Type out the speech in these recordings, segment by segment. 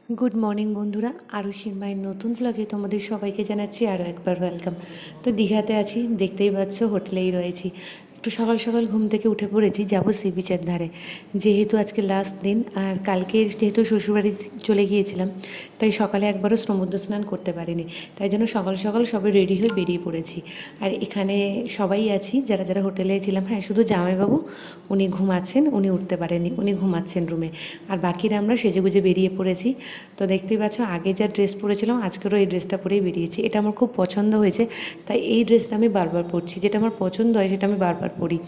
Good morning বন্ধুরা, আরুষির মায়ের নতুন ব্লগে তোমাদের সবাইকে জানাচ্ছি আরও একবার ওয়েলকাম। তো দীঘাতে আছি, দেখতেই পাচ্ছ, হোটেলেই রয়েছি। একটু সকাল সকাল ঘুম থেকে উঠে পড়েছি, যাবো সি বিচের ধারে। যেহেতু আজকে লাস্ট দিন, আর কালকে যেহেতু শ্বশুরবাড়ি চলে গিয়েছিলাম, তাই সকালে একবারও সমুদ্র স্নান করতে পারিনি। তাই জন্য সকাল সকাল সবাই রেডি হয়ে বেরিয়ে পড়েছি। আর এখানে সবাই আছি, যারা যারা হোটেলে ছিলাম। হ্যাঁ, শুধু জামাইবাবু উনি ঘুমাচ্ছেন, উনি উঠতে পারেননি, উনি ঘুমাচ্ছেন রুমে। আর বাকিরা আমরা সেজেগুজে বেরিয়ে পড়েছি। তো দেখতেই পাচ্ছ, আগে যা ড্রেস পরেছিলাম আজকেরও এই ড্রেসটা পরেই বেরিয়েছি। এটা আমার খুব পছন্দ হয়েছে, তাই এই ড্রেসটা আমি বারবার পরছি। যেটা আমার পছন্দ হয় সেটা আমি বারবার পরি।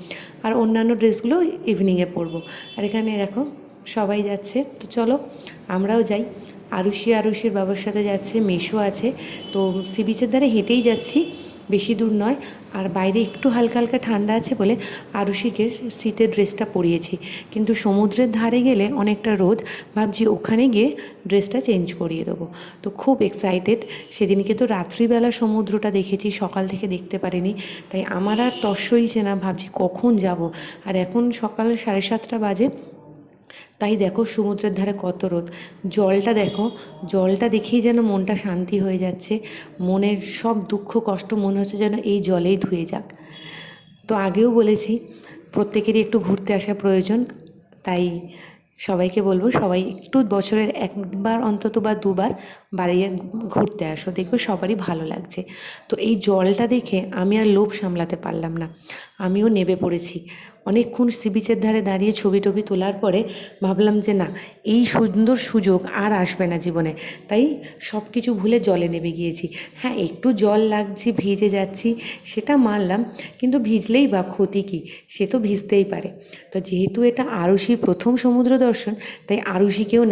আর অন্যান্য ড্রেসগুলো ইভিনিংয়ে পরবো। আর এখানে দেখো সবাই যাচ্ছে, তো চলো আমরাও যাই। আরুষির বাবার সাথে যাচ্ছে, মেশো আছে। তো সি বিচের ধারে হেঁটেই যাচ্ছি, বেশি দূর নয়। আর বাইরে একটু হালকা হালকা ঠান্ডা আছে বলে আরুষিকে শীতের ড্রেসটা পরিয়েছি। কিন্তু সমুদ্রের ধারে গেলে অনেকটা রোদ, ভাবছি ওখানে গিয়ে ড্রেসটা চেঞ্জ করিয়ে দেবো। তো খুব এক্সাইটেড। সেদিনকে তো রাত্রিবেলা সমুদ্রটা দেখেছি, সকাল থেকে দেখতে পারিনি। তাই আমার আর তর সইছে না, ভাবছি কখন যাব। আর এখন সকাল 7:30 বাজে। তাই দেখো সমুদ্রের ধারে কত রোদ, জলটা দেখো। জলটা দেখেই যেন মনটা শান্তি হয়ে যাচ্ছে। মনের সব দুঃখ কষ্ট মনে হচ্ছে যেন এই জলেই ধুয়ে যাক। তো আগেও বলেছি, প্রত্যেকেরই একটু ঘুরতে আসা প্রয়োজন। তাই সবাইকে বলবো, সবাই একটু বছরের একবার অন্তত বা দুবার বাড়িয়ে ঘুরতে আসো, দেখবে সবারই ভালো লাগছে। তো এই জলটা দেখে আমি আর লোভ সামলাতে পারলাম না, আমিও নেমে পড়েছি। অনেকক্ষণ সি বিচের ধারে দাঁড়িয়ে ছবি টবি তোলার পরে ভাবলাম যে না, এই সুন্দর সুযোগ আর আসবে না জীবনে। তাই সব কিছু ভুলে জলে নেমে গিয়েছি। হ্যাঁ, একটু জল লাগছে, ভিজে যাচ্ছি, সেটা মানলাম। কিন্তু ভিজলেই বা ক্ষতি কী, সে তো ভিজতেই পারে। তো যেহেতু এটা আরুষির প্রথম সমুদ্র দর্শন, তাই আরুষিকেও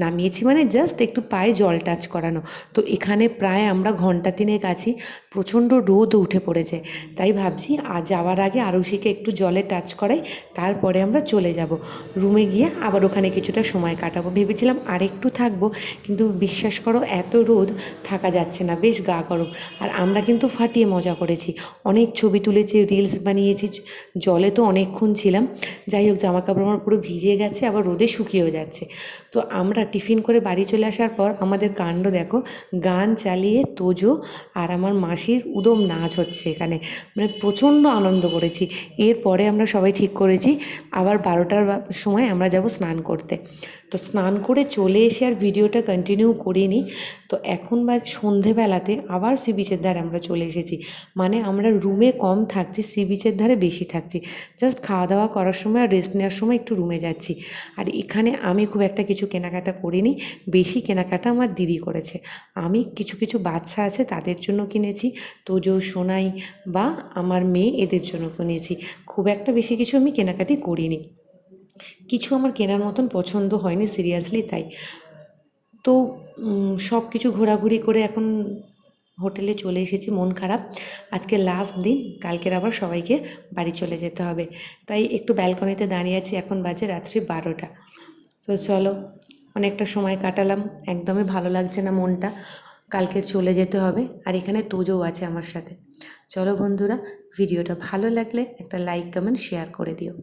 নামিয়েছি মানে জাস্ট একটু পায়ে জল টাচ করানো। তো এখানে প্রায় আমরা ঘন্টা তিনেক আছি, প্রচণ্ড রোদও উঠে পড়েছে। তাই ভাবছি যাওয়ার আগে আরুষিকে একটু জলে টাচ করাই, তারপরে আমরা চলে যাব রুমে, গিয়ে আবার ওখানে কিছুটা সময় কাটাবো। ভেবেছিলাম আরেকটু থাকবো, কিন্তু বিশ্বাস করো এত রোদ থাকা যাচ্ছে না, বেশ গা গরম। আর আমরা কিন্তু ফাটিয়ে মজা করেছি, অনেক ছবি তুলেছি, রিলস বানিয়েছি। জলে তো অনেকক্ষণ ছিলাম। যাই হোক, জামা কাপড় আমার পুরো ভিজে গেছে, আবার রোদে শুকিয়েও যাচ্ছে। তো আমরা টিফিন করে বাড়ি চলে আসার পর আমাদের কাণ্ড দেখো, গান চালিয়ে তোজো আর আমার মাসির উদম নাচ হচ্ছে এখানে। মানে প্রচণ্ড আনন্দ করেছি। এরপরে আমরা সবাই ঠিক করেছি আবার 12টার সময় আমরা যাব স্নান করতে। তো স্নান করে চলে এসে আর ভিডিওটা কন্টিনিউ করিনি। তো এখন বা সন্ধেবেলাতে আবার সি বিচের ধারে আমরা চলে এসেছি। মানে আমরা রুমে কম থাকছি, সি বিচের ধারে বেশি থাকছি। জাস্ট খাওয়া দাওয়া করার সময় আর রেস্ট নেওয়ার সময় একটু রুমে যাচ্ছি। আর এখানে আমি খুব একটা কিছু কেনাকাটা করিনি, বেশি কেনাকাটা আমার দিদি করেছে। আমি কিছু কিছু বাচ্চা আছে তাদের জন্য কিনেছি, তোজো, সোনাই বা আমার মেয়ে, এদের জন্য কিনেছি। খুব একটা বেশি কিছু আমি কেনাকাটি করিনি, কিছু আমার কেনার মতন পছন্দ হয়নি সিরিয়াসলি। তাই তো সব কিছু ঘোরাঘুরি করে এখন হোটেলে চলে এসেছি, মন খারাপ। আজকে লাস্ট দিন, কালকের আবার সবাইকে বাড়ি চলে যেতে হবে। তাই একটু ব্যালকনিতে দাঁড়িয়ে আছি, এখন বাজে রাত্রি 12টা। তো চলো, অনেকটা সময় কাটালাম, একদমই ভালো লাগছে না মনটা। কালকে চলে যেতে হবে। আর এখানে তোজও আছে আমার সাথে। চলো বন্ধুরা, ভিডিওটা ভালো লাগলে একটা লাইক, কমেন্ট, শেয়ার করে দিও।